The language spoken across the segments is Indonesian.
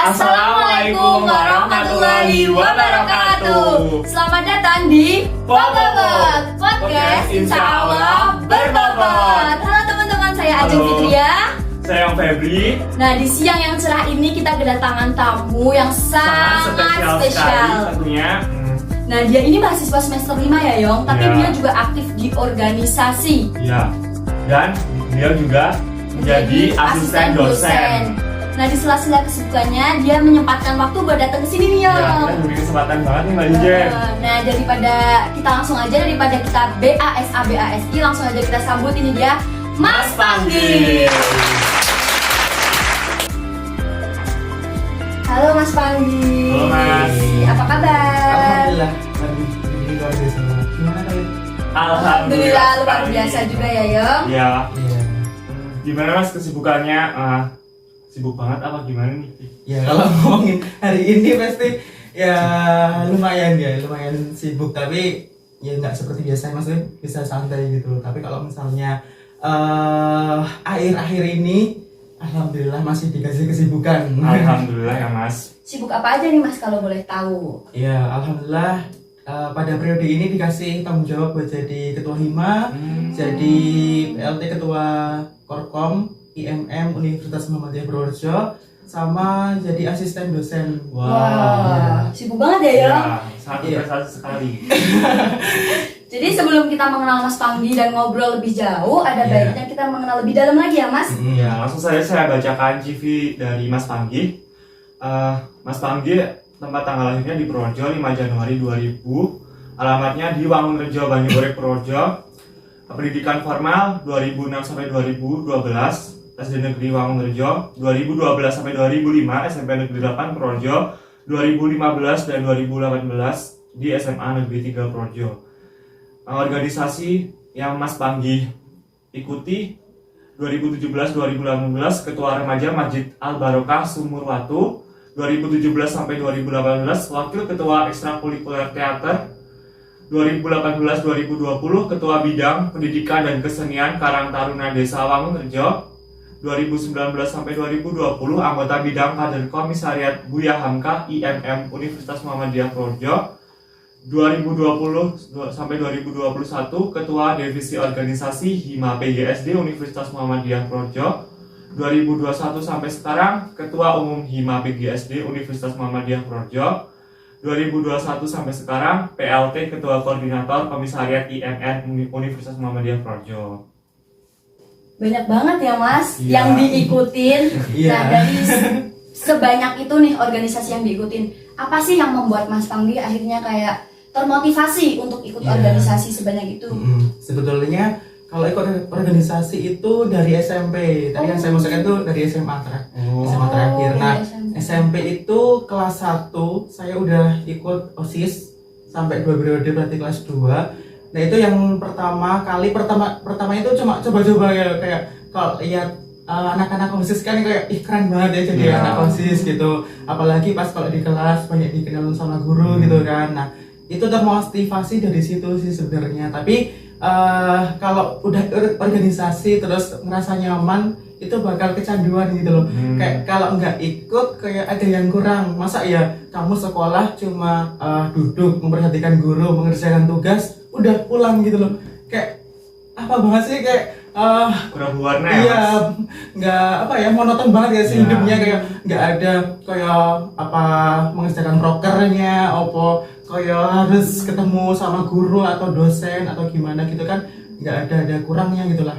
Assalamualaikum warahmatullahi wabarakatuh. Selamat datang di Bobot Podcast, insya Allah berbobot. Halo teman-teman, saya Ajeng Fitria. Saya yang Febri. Nah, di siang yang cerah ini kita kedatangan tamu yang sangat spesial. Tentunya. Nah, dia ini mahasiswa semester 5 ya, Yong. Tapi dia juga aktif di organisasi. Ya. Dan dia juga menjadi asisten dosen. Nah, di sela-sela kesibukannya dia menyempatkan waktu buat datang ke sini nih, Yong. Ya, kita beri kesempatan banget nih Mbak Jen. Nah, daripada kita BASI, langsung aja kita sambut ini dia Mas Panggi. Halo Mas Panggi. Halo Mas. Apa kabar? Alhamdulillah. Ini luar biasa. Gimana kalian? Alhamdulillah luar biasa juga ya, Yong. Ya. Iya. Gimana Mas kesibukannya? Sibuk banget apa gimana nih? Ya kalau ngomongin hari ini pasti ya lumayan sibuk, tapi ya nggak seperti biasa, maksudnya bisa santai gitu. Tapi kalau misalnya akhir-akhir ini alhamdulillah masih dikasih kesibukan. Alhamdulillah ya Mas. Sibuk apa aja nih Mas kalau boleh tahu? Ya alhamdulillah pada periode ini dikasih tanggung jawab buat jadi ketua Hima, jadi PLT ketua Korkom IMM Universitas Muhammadiyah Purworejo, sama jadi asisten dosen. Wah, sibuk banget ya, Yong. Ya, sangat berprestasi sekali. Jadi sebelum kita mengenal Mas Panggi dan ngobrol lebih jauh, ada baiknya kita mengenal lebih dalam lagi ya, Mas. Ya, langsung saja saya bacakan CV dari Mas Panggi. Mas Panggi tempat tanggal lahirnya di Purworejo 5 Januari 2000, alamatnya di Wangunrejo, Banyuwangi, Purworejo. Pendidikan formal 2006 sampai 2012, SD Negeri Wangunrejo, 2012 sampai 2005 SMP Negeri 8 Purworejo, 2015 dan 2018 di SMA Negeri 3 Purworejo. Organisasi yang Mas Panggi ikuti 2017-2018 Ketua Remaja Masjid Al Barokah Sumurwatu, 2017 sampai 2018 Wakil Ketua Ekstrakurikuler Teater, 2018-2020 Ketua Bidang Pendidikan dan Kesenian Karang Taruna Desa Wangunrejo, 2019 sampai 2020 Anggota Bidang Kader Komisariat Buya Hamka IMM Universitas Muhammadiyah Purworejo, 2020 sampai 2021 Ketua Divisi Organisasi Hima PGSD Universitas Muhammadiyah Purworejo, 2021 sampai sekarang Ketua Umum Hima PGSD Universitas Muhammadiyah Purworejo, 2021 sampai sekarang PLT Ketua Koordinator Komisariat IMN Universitas Muhammadiyah Purworejo. Banyak banget ya Mas Iya. yang diikutin. Iya. Nah, dari sebanyak itu nih organisasi yang diikutin, apa sih yang membuat Mas Panggi akhirnya kayak termotivasi untuk ikut organisasi sebanyak itu? Sebetulnya kalau ikut organisasi itu dari SMP. Tadi yang saya maksudkan itu dari SMA terakhir. Nah, SMP itu kelas 1 saya udah ikut OSIS sampai 2 periode, berarti kelas 2. Nah, itu yang pertama itu cuma coba-coba ya, kayak kalau lihat anak-anak OSIS kan kayak keren banget ya jadi anak OSIS gitu. Apalagi pas kalau di kelas banyak dikenal sama guru gitu kan. Nah, itu termotivasi dari situ sih sebenarnya. Tapi kalau udah organisasi terus ngerasa nyaman, itu bakal kecanduan gitu loh. Kayak kalau nggak ikut kayak ada yang kurang. Masa ya kamu sekolah cuma duduk memperhatikan guru, mengerjakan tugas, udah pulang gitu loh. Kayak apa banget sih, kayak kurang berwarna ya iya, Mas? nggak apa ya, monoton banget ya sih hidupnya, kayak nggak ada kayak apa mengerjakan prokernya, apa kayak harus ketemu sama guru atau dosen atau gimana gitu kan, nggak ada kurangnya gitulah.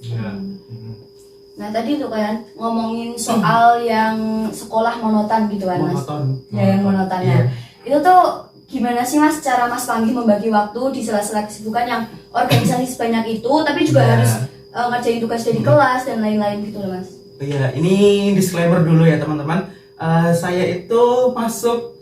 Ya. Nah, tadi tuh kan ngomongin soal yang sekolah monoton gitu kan Mas. Yang monoton ya. Itu tuh gimana sih Mas cara Mas Panggi membagi waktu di sela-sela kesibukan yang organisasi sebanyak itu, tapi juga harus ngerjain tugas dari kelas dan lain-lain gitu loh Mas. Iya, ini disclaimer dulu ya teman-teman. Saya itu masuk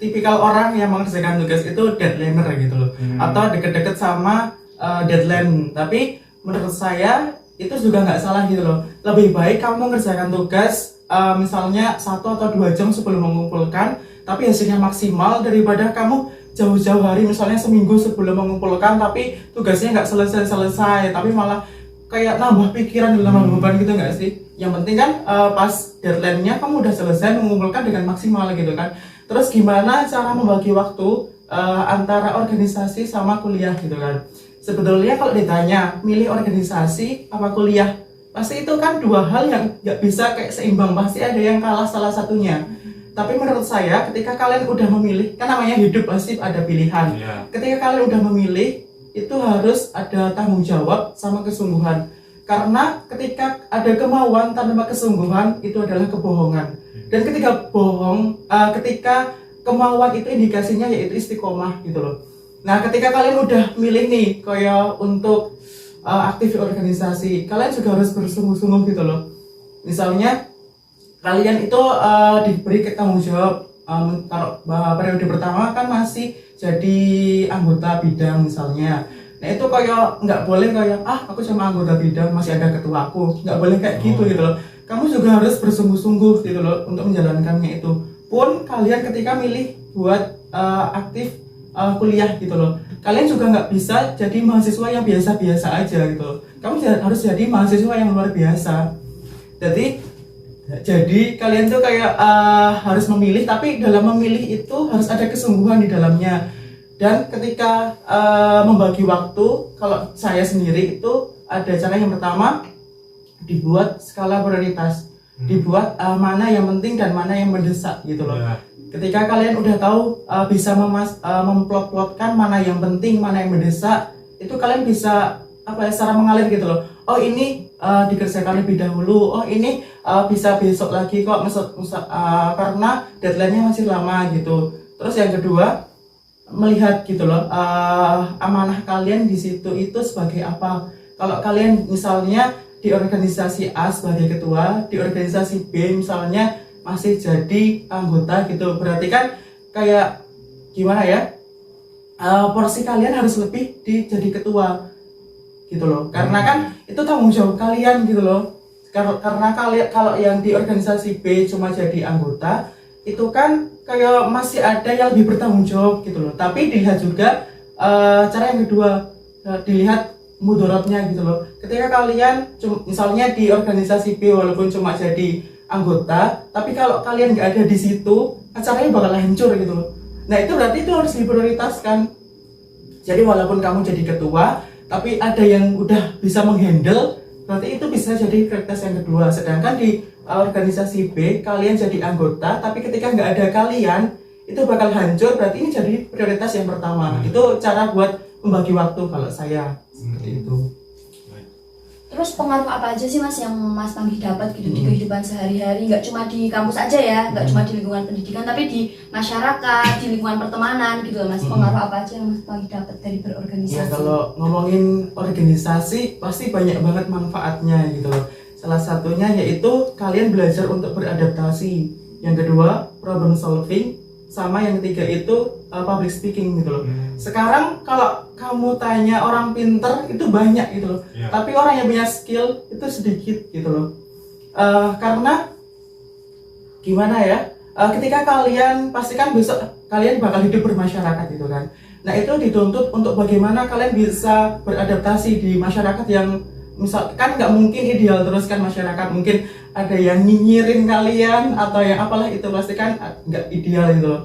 tipikal orang yang mengerjakan tugas itu deadlineer gitu loh, atau deket-deket sama deadline. Tapi menurut saya itu juga nggak salah gitu loh. Lebih baik kamu mengerjakan tugas misalnya 1 atau 2 jam sebelum mengumpulkan, tapi hasilnya maksimal, daripada kamu jauh-jauh hari misalnya seminggu sebelum mengumpulkan tapi tugasnya nggak selesai tapi malah kayak nambah pikiran, nambah beban gitu nggak sih? Yang penting kan pas deadline-nya kamu udah selesai mengumpulkan dengan maksimal gitu kan. Terus gimana cara membagi waktu antara organisasi sama kuliah gitu kan? Sebetulnya kalau ditanya milih organisasi apa kuliah, pasti itu kan dua hal yang nggak bisa kayak seimbang, pasti ada yang kalah salah satunya. Tapi menurut saya ketika kalian udah memilih, kan namanya hidup pasti ada pilihan. Ketika kalian udah memilih, itu harus ada tanggung jawab sama kesungguhan. Karena ketika ada kemauan tanpa kesungguhan, itu adalah kebohongan. Dan ketika ketika kemauan itu indikasinya yaitu istiqomah gitu loh. Nah, ketika kalian udah milih nih kayak untuk aktif di organisasi, kalian juga harus bersungguh-sungguh gitu loh. Misalnya kalian itu diberi tanggung jawab, kalau periode pertama kan masih jadi anggota bidang misalnya. Nah itu kayak nggak boleh kayak aku cuma anggota bidang, masih ada ketuaku, nggak boleh kayak gitu gitu loh. Kamu juga harus bersungguh-sungguh gitu loh untuk menjalankannya itu. Pun kalian ketika milih buat aktif kuliah gitu loh, kalian juga nggak bisa jadi mahasiswa yang biasa-biasa aja gitu loh. Kamu harus jadi mahasiswa yang luar biasa. Jadi kalian tuh kayak harus memilih, tapi dalam memilih itu harus ada kesungguhan di dalamnya. Dan ketika membagi waktu, kalau saya sendiri itu ada cara yang pertama, dibuat skala prioritas, dibuat mana yang penting dan mana yang mendesak gitu loh. Ketika kalian udah tahu bisa memplot-plotkan mana yang penting, mana yang mendesak, itu kalian bisa secara mengalir gitu loh. Oh ini dikerjakan lebih dahulu, oh ini bisa besok lagi kok, karena deadline-nya masih lama gitu. Terus yang kedua, melihat gitu loh, amanah kalian di situ itu sebagai apa. Kalau kalian misalnya di organisasi A sebagai ketua, di organisasi B misalnya masih jadi anggota gitu, berarti kan kayak gimana ya, porsi kalian harus lebih jadi ketua gitu loh, karena kan itu tanggung jawab kalian gitu loh. Karena kalian kalau yang di organisasi B cuma jadi anggota, itu kan kayak masih ada yang lebih bertanggung jawab gitu loh. Tapi dilihat juga cara yang kedua, dilihat mudorotnya gitu loh. Ketika kalian misalnya di organisasi B walaupun cuma jadi anggota, tapi kalau kalian nggak ada di situ, acaranya bakal hancur gitu loh. Nah itu berarti itu harus diprioritaskan. Jadi walaupun kamu jadi ketua, tapi ada yang udah bisa menghandle, berarti itu bisa jadi prioritas yang kedua. Sedangkan di organisasi B kalian jadi anggota, tapi ketika nggak ada kalian itu bakal hancur, berarti ini jadi prioritas yang pertama. Itu cara buat membagi waktu kalau saya seperti itu. Terus pengaruh apa aja sih Mas yang Mas Panggi dapat gitu di kehidupan sehari-hari? Nggak cuma di kampus aja ya, nggak cuma di lingkungan pendidikan, tapi di masyarakat, di lingkungan pertemanan gitu loh Mas. Pengaruh apa aja yang Mas Panggi dapat dari berorganisasi? Ya kalau ngomongin organisasi pasti banyak banget manfaatnya gitu loh. Salah satunya yaitu kalian belajar untuk beradaptasi. Yang kedua problem solving, sama yang ketiga itu public speaking gitu loh. Sekarang kalau kamu tanya orang pinter itu banyak gitu loh, tapi orang yang punya skill itu sedikit gitu loh. Karena gimana ya, ketika kalian pastikan besok kalian bakal hidup bermasyarakat gitu kan. Nah itu dituntut untuk bagaimana kalian bisa beradaptasi di masyarakat yang misalkan nggak mungkin ideal terus kan masyarakat, mungkin ada yang nyinyirin kalian atau yang apalah, itu pasti kan nggak ideal gitu loh.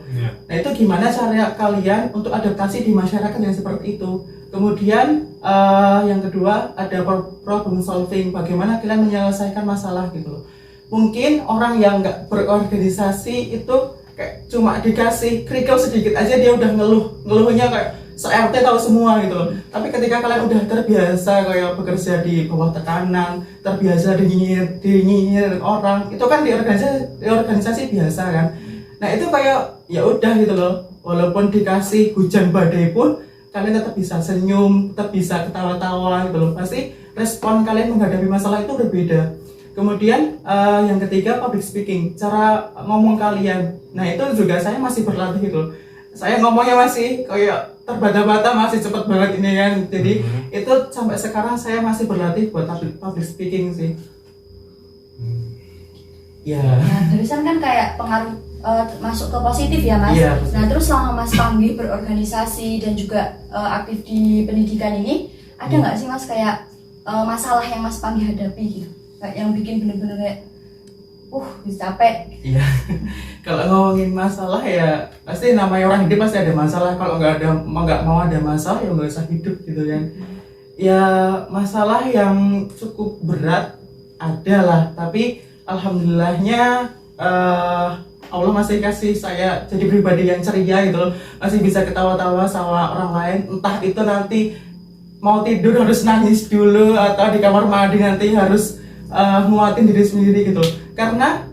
Nah itu gimana cara kalian untuk adaptasi di masyarakat yang seperti itu. Kemudian yang kedua ada problem solving, bagaimana kalian menyelesaikan masalah gitu loh. Mungkin orang yang nggak berorganisasi itu kayak cuma dikasih kerikil sedikit aja dia udah ngeluhnya kayak se-RT tahu semua gitu loh. Tapi ketika kalian udah terbiasa kayak bekerja di bawah tekanan, terbiasa dinyinyir orang, itu kan di organisasi biasa kan. Nah itu kayak ya udah gitu loh. Walaupun dikasih hujan badai pun kalian tetap bisa senyum, tetap bisa ketawa-tawa gitu loh. Pasti respon kalian menghadapi masalah itu berbeda. Kemudian yang ketiga public speaking, cara ngomong kalian. Nah itu juga saya masih berlatih gitu loh. Saya ngomongnya masih kayak terbata-bata, masih cepet banget ini kan. Jadi itu sampai sekarang saya masih berlatih buat public speaking sih. Nah, barusan kan kayak pengaruh masuk ke positif ya Mas. Nah terus selama Mas Panggi berorganisasi dan juga aktif di pendidikan ini, ada nggak sih Mas kayak masalah yang Mas Panggi hadapi gitu, kayak yang bikin bener-bener kayak capek. Iya. Kalau ngomongin masalah ya pasti namanya orang hidup pasti ada masalah. Kalau nggak mau ada masalah ya nggak usah hidup gitu kan. Ya masalah yang cukup berat ada lah, tapi alhamdulillahnya Allah masih kasih saya jadi pribadi yang ceria gitu loh, masih bisa ketawa-tawa sama orang lain. Entah itu nanti mau tidur harus nangis dulu atau di kamar mandi nanti harus nguatin diri sendiri gitu loh. Karena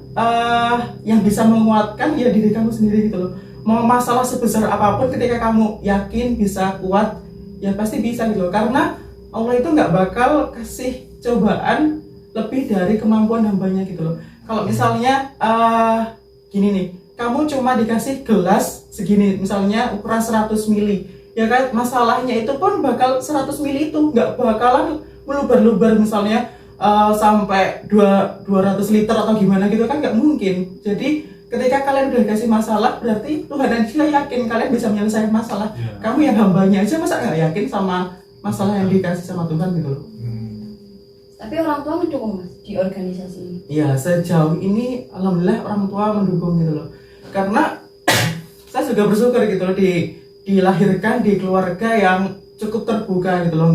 yang bisa menguatkan ya diri kamu sendiri gitu loh. Mau masalah sebesar apapun, ketika kamu yakin bisa kuat ya pasti bisa gitu loh. Karena Allah itu nggak bakal kasih cobaan lebih dari kemampuan hambanya gitu loh. Kalau misalnya gini nih, kamu cuma dikasih gelas segini, misalnya ukuran 100 mili, ya kan masalahnya itu pun bakal 100 mili itu nggak bakalan meluber-luber misalnya sampai 200 liter atau gimana gitu kan, nggak mungkin. Jadi ketika kalian udah dikasih masalah, berarti Tuhan dan dia yakin kalian bisa menyelesaikan masalah. Kamu yang hambanya aja masa nggak yakin sama masalah yang dikasih sama Tuhan gitu loh. Tapi orang tua mendukung Mas di organisasi ini? Ya sejauh ini alhamdulillah orang tua mendukung gitu loh. Karena saya juga bersyukur gitu loh dilahirkan di keluarga yang cukup terbuka gitu loh.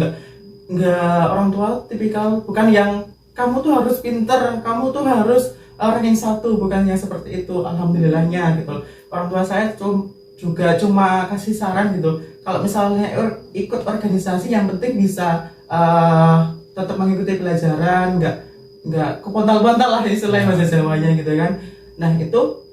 Nggak orang tua tipikal bukan yang kamu tuh harus pinter, kamu tuh harus ranking 1, bukan yang seperti itu. Alhamdulillahnya gitu loh. Orang tua saya juga cuma kasih saran gitu. Kalau misalnya ikut organisasi yang penting bisa tetap mengikuti pelajaran, nggak kepontal-pontal lah istilahnya bahasa Jawanya gitu kan. Nah itu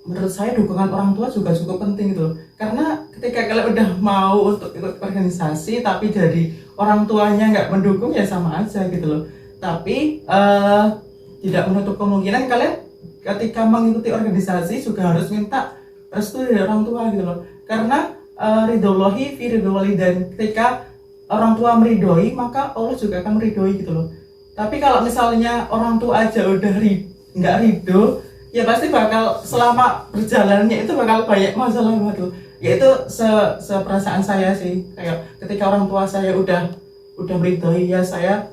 menurut saya dukungan orang tua juga cukup penting gitu loh. Karena ketika kalian udah mau untuk ikut organisasi tapi jadi orang tuanya nggak mendukung ya sama aja gitu loh. Tapi tidak menutup kemungkinan kalian ketika mengikuti organisasi juga harus minta restu dari orang tua gitu loh. Karena ridhollahi fi ridhowali, dan ketika orang tua meridhoi maka Allah juga akan meridhoi gitu loh. Tapi kalau misalnya orang tua aja udah nggak ridho, ya pasti bakal selama perjalanannya itu bakal banyak masalah baru. Ya itu seperasaan saya sih, kayak ketika orang tua saya udah meridhoi ya saya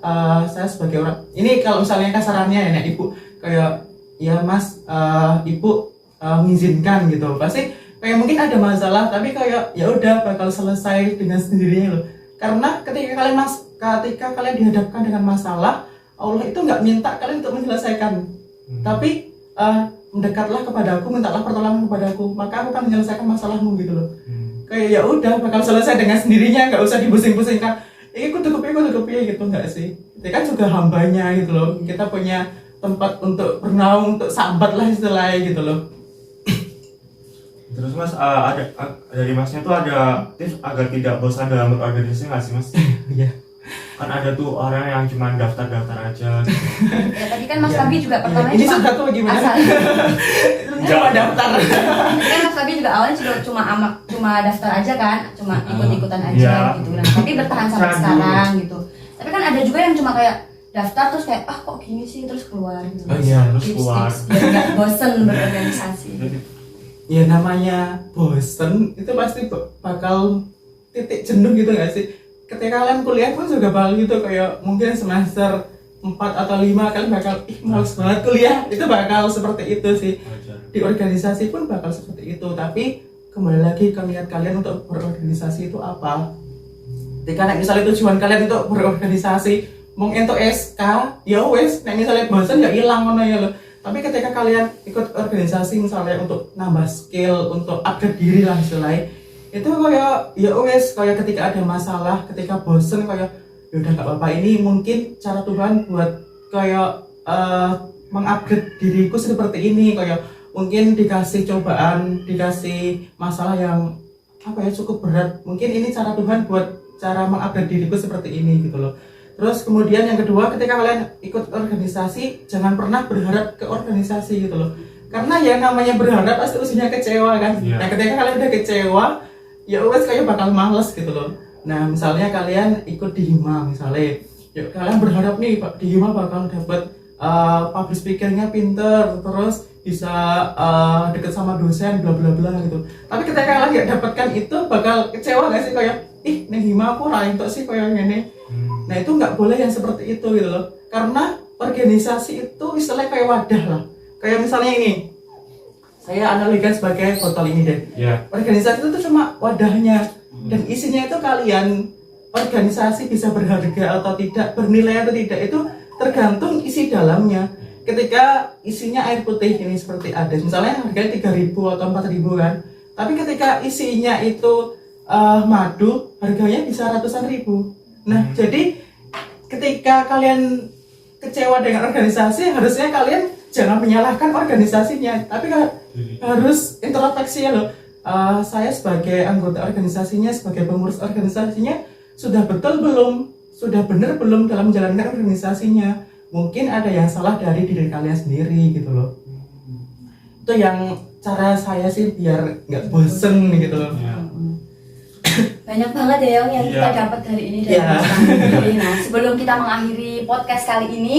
sebagai orang ini, kalau misalnya kasarannya ya nek ibu kayak ya mas ibu mengizinkan gitu, pasti kayak mungkin ada masalah tapi kayak ya udah bakal selesai dengan sendirinya loh. Karena ketika kalian dihadapkan dengan masalah, Allah itu nggak minta kalian untuk menyelesaikan, tapi mendekatlah kepadaku, mintalah pertolongan kepadaku, maka aku akan menyelesaikan masalahmu gitu loh. Kayak ya udah bakal selesai dengan sendirinya, nggak usah dibusing-busingkan. Kudu kepiye gitu, nggak sih? Kita kan juga hambanya gitu loh. Kita punya tempat untuk bernaung, untuk sambat lah istilahnya gitu loh. Terus Mas, dari Masnya tuh ada tips agar tidak bosan dalam berorganisasi nggak sih Mas? Iya. Kan ada tuh orang yang cuma daftar-daftar aja gitu. Ya tadi kan Mas Fabi juga pertamanya ini cuma sudah tuh gimana? asal. Cuma daftar. Kan Mas Fabi juga awalnya cuma daftar aja kan, cuma ikut-ikutan aja gitu. Nah, tapi bertahan sampai sekarang gitu. Tapi kan ada juga yang cuma kayak daftar terus kayak kok gini sih terus keluar gitu. Oh iya, terus keluar. Biar nggak bosen berorganisasi. Ya namanya bosen itu pasti bakal titik jenuh gitu nggak sih? Ketika kalian kuliah pun juga bakal gitu, kayak mungkin semester 4 atau 5 kalian bakal males banget kuliah, itu bakal seperti itu sih. Di organisasi pun bakal seperti itu, tapi kembali lagi ke niat kalian untuk berorganisasi itu apa. Ketika misalnya tujuan kalian untuk berorganisasi mungkin untuk SK, ya wes, misalnya bosan ya hilang mana ya loh. Tapi ketika kalian ikut organisasi misalnya untuk nambah skill, untuk upgrade diri lah istilahnya, itu kayak ya wes, kayak ketika ada masalah, ketika bosen kayak ya udah nggak apa-apa, ini mungkin cara Tuhan buat kayak mengupgrade diriku seperti ini, kayak mungkin dikasih cobaan, dikasih masalah yang cukup berat, mungkin ini cara Tuhan buat cara mengupgrade diriku seperti ini gitu loh. Terus kemudian yang kedua, ketika kalian ikut organisasi, jangan pernah berharap ke organisasi gitu loh. Karena ya namanya berharap pasti ujungnya kecewa kan. Nah ketika kalian udah kecewa, ya wes kayak bakal males gitu loh. Nah misalnya kalian ikut di HIMA misalnya, ya kalian berharap nih di HIMA bakal dapat public speakernya pinter, terus bisa deket sama dosen bla bla bla gitu. Tapi ketika kalian nggak dapatkan itu, bakal kecewa gak sih, kayak nih HIMA aku raih tok sih kayak gini. Nah itu nggak boleh yang seperti itu gitu loh. Karena organisasi itu istilahnya kayak wadah lah. Kayak misalnya ini, saya analogikan sebagai botol ini deh. Organisasi itu cuma wadahnya, dan isinya itu kalian. Organisasi bisa berharga atau tidak, bernilai atau tidak, itu tergantung isi dalamnya. Ketika isinya air putih ini seperti ada, misalnya harganya 3.000 atau 4.000 kan, tapi ketika isinya itu madu, harganya bisa ratusan ribu. Nah jadi ketika kalian kecewa dengan organisasi, harusnya kalian jangan menyalahkan organisasinya, tapi harus introspeksi ya loh. Saya sebagai anggota organisasinya, sebagai pengurus organisasinya, sudah betul belum, sudah benar belum dalam menjalankan organisasinya. Mungkin ada yang salah dari diri kalian sendiri gitu loh. Itu yang cara saya sih biar nggak bosen gitu loh. Banyak banget ya yang kita dapat hari ini dari Mas Pangi. Nah, sebelum kita mengakhiri podcast kali ini,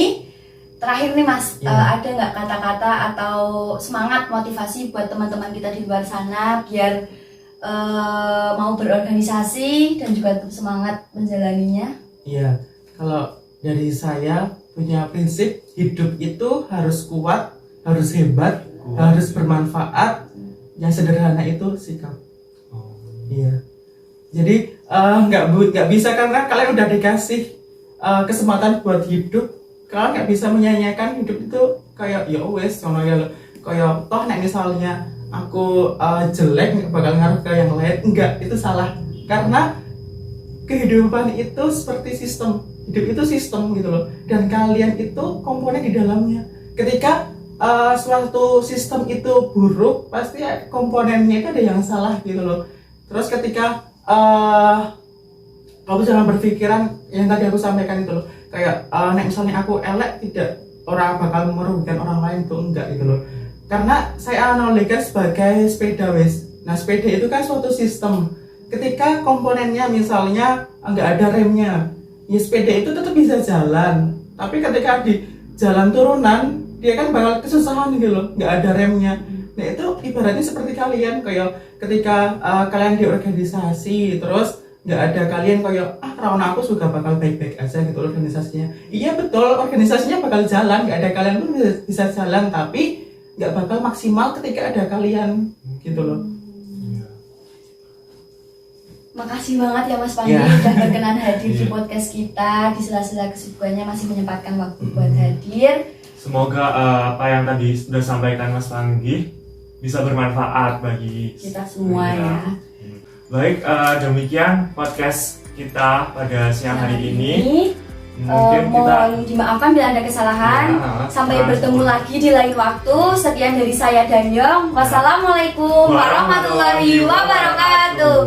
terakhir nih Mas, ada nggak kata-kata atau semangat motivasi buat teman-teman kita di luar sana biar mau berorganisasi dan juga tetap semangat menjalaninya? Iya, kalau dari saya punya prinsip hidup itu harus kuat, harus hebat, harus bermanfaat. Yang sederhana itu sikap. Iya. Jadi nggak bisa, karena kalian udah dikasih kesempatan buat hidup, kalian nggak bisa menyanyiakan hidup itu kayak ya wes, kayak toh nek misalnya aku jelek nggak bakal ngaruh ke yang lain. Enggak, itu salah. Karena kehidupan itu seperti sistem, hidup itu sistem gitu loh, dan kalian itu komponen di dalamnya. Ketika suatu sistem itu buruk, pasti komponennya itu ada yang salah gitu loh. Terus ketika kamu jangan berpikiran yang tadi aku sampaikan itu loh, kayak nek misalnya aku elek, tidak, orang bakal merugikan orang lain, tuh enggak gitu loh. Karena saya analogikan sebagai sepeda wes. Nah sepeda itu kan suatu sistem. Ketika komponennya misalnya nggak ada remnya, ya sepeda itu tetap bisa jalan. Tapi ketika di jalan turunan, dia kan bakal kesusahan gitu loh, nggak ada remnya. Nah itu ibaratnya seperti kalian, kayak ketika kalian di organisasi, terus nggak ada kalian kayak rawan aku juga bakal baik-baik aja gitu organisasinya. Iya betul, organisasinya bakal jalan, nggak ada kalian pun bisa jalan, tapi nggak bakal maksimal ketika ada kalian gitu loh. Makasih banget ya Mas Pangi udah berkenan hadir di podcast kita. Di sela-sela kesibukannya masih menyempatkan waktu buat hadir. Semoga apa yang tadi sudah sampaikan Mas Pangi bisa bermanfaat bagi kita semua ya. Baik, demikian podcast kita pada siang hari ini. Mungkin mohon dimaafkan bila ada kesalahan. Sampai bertemu lagi di lain waktu. Sekian dari saya Danyong. Wassalamualaikum warahmatullahi wabarakatuh.